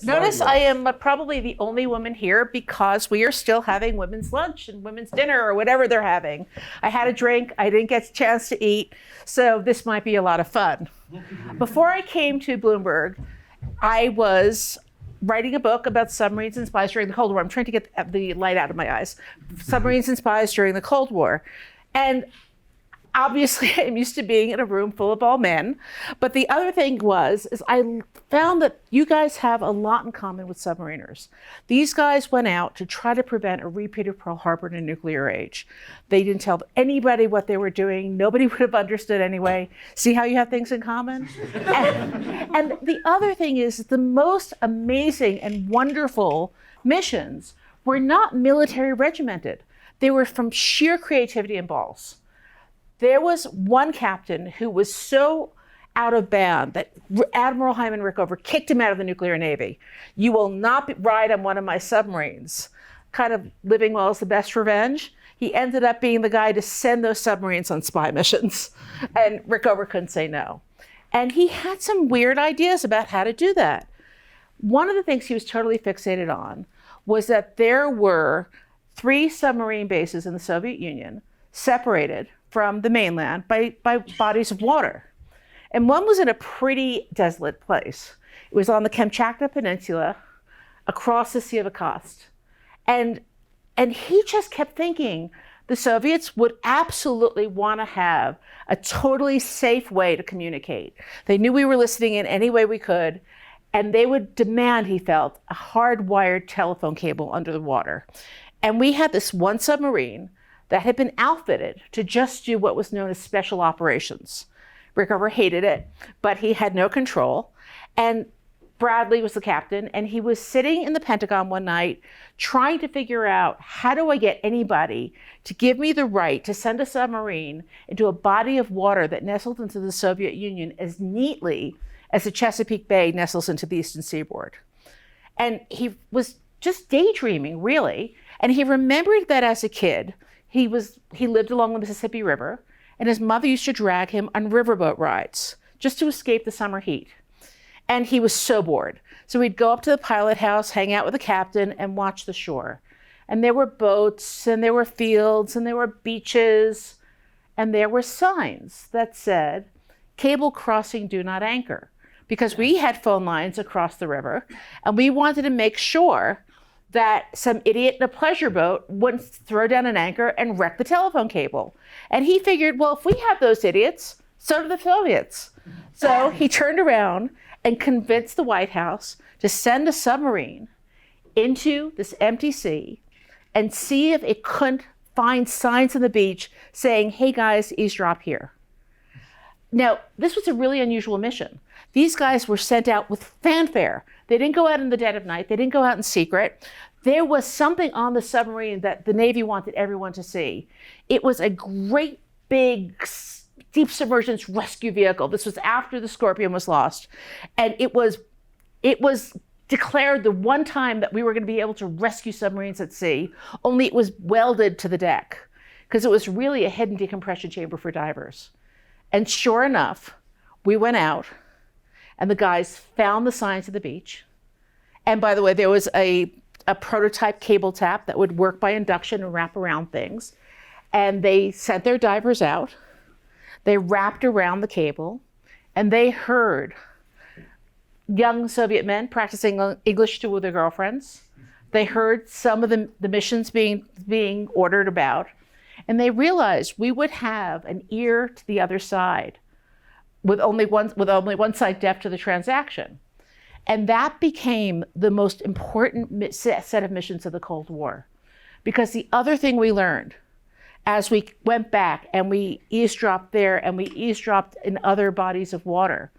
Notice I am probably the only woman here because we are still having women's lunch and women's dinner or whatever they're having. I had a drink, I didn't get a chance to eat, so this might be a lot of fun. Before I came to Bloomberg, I was writing a book about submarines and spies during the Cold War. I'm trying to get the light out of my eyes. Submarines and Spies during the Cold War. And obviously, I'm used to being in a room full of all men. But the other thing is I found that you guys have a lot in common with submariners. These guys went out to try to prevent a repeat of Pearl Harbor in a nuclear age. They didn't tell anybody what they were doing. Nobody would have understood anyway. See how you have things in common? And the other thing is the most amazing and wonderful missions were not military regimented. They were from sheer creativity and balls. There was one captain who was so out of bound that Admiral Hyman Rickover kicked him out of the nuclear navy. You will not ride on one of my submarines. Kind of living well is the best revenge. He ended up being the guy to send those submarines on spy missions. And Rickover couldn't say no. And he had some weird ideas about how to do that. One of the things he was totally fixated on was that there were 3 submarine bases in the Soviet Union separated from the mainland by bodies of water. And one was in a pretty desolate place. It was on the Kamchatka Peninsula across the Sea of Okhotsk. And he just kept thinking the Soviets would absolutely want to have a totally safe way to communicate. They knew we were listening in any way we could, and they would demand, he felt, a hardwired telephone cable under the water. And we had this one submarine that had been outfitted to just do what was known as special operations. Rickover hated it, but he had no control. And Bradley was the captain, and he was sitting in the Pentagon one night trying to figure out, how do I get anybody to give me the right to send a submarine into a body of water that nestled into the Soviet Union as neatly as the Chesapeake Bay nestles into the eastern seaboard? And he was just daydreaming, really. And he remembered that as a kid, he lived along the Mississippi River, and his mother used to drag him on riverboat rides just to escape the summer heat. And he was so bored. So he'd go up to the pilot house, hang out with the captain, and watch the shore. And there were boats, and there were fields, and there were beaches, and there were signs that said, "Cable crossing, do not anchor." Because we had phone lines across the river, and we wanted to make sure that some idiot in a pleasure boat wouldn't throw down an anchor and wreck the telephone cable. And he figured, well, if we have those idiots, so do the Soviets. So he turned around and convinced the White House to send a submarine into this empty sea and see if it couldn't find signs on the beach saying, "Hey guys, eavesdrop here." Now, this was a really unusual mission. These guys were sent out with fanfare. They didn't go out in the dead of night. They didn't go out in secret. There was something on the submarine that the Navy wanted everyone to see. It was a great big deep submergence rescue vehicle. This was after the Scorpion was lost. And it was declared the one time that we were going to be able to rescue submarines at sea, only it was welded to the deck because it was really a hidden decompression chamber for divers. And sure enough, we went out and the guys found the signs of the beach. And by the way, there was a prototype cable tap that would work by induction and wrap around things. And they sent their divers out. They wrapped around the cable and they heard young Soviet men practicing English with their girlfriends. They heard some of the missions being ordered about. And they realized we would have an ear to the other side with only one side deaf to the transaction. And that became the most important set of missions of the Cold War. Because the other thing we learned as we went back and we eavesdropped there and we eavesdropped in other bodies of water,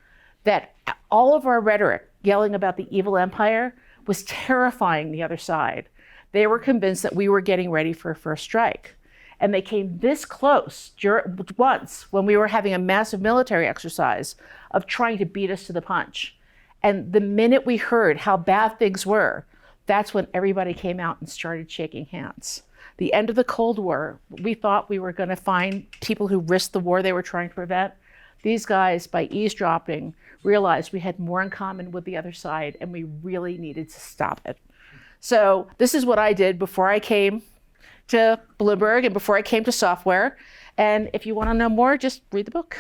that all of our rhetoric yelling about the evil empire was terrifying the other side. They were convinced that we were getting ready for a first strike. And they came this close once when we were having a massive military exercise of trying to beat us to the punch. And the minute we heard how bad things were, that's when everybody came out and started shaking hands. The end of the Cold War, we thought we were going to find people who risked the war they were trying to prevent. These guys, by eavesdropping, realized we had more in common with the other side, and we really needed to stop it. So this is what I did before I came to Bloomberg and before I came to software. And if you want to know more, just read the book.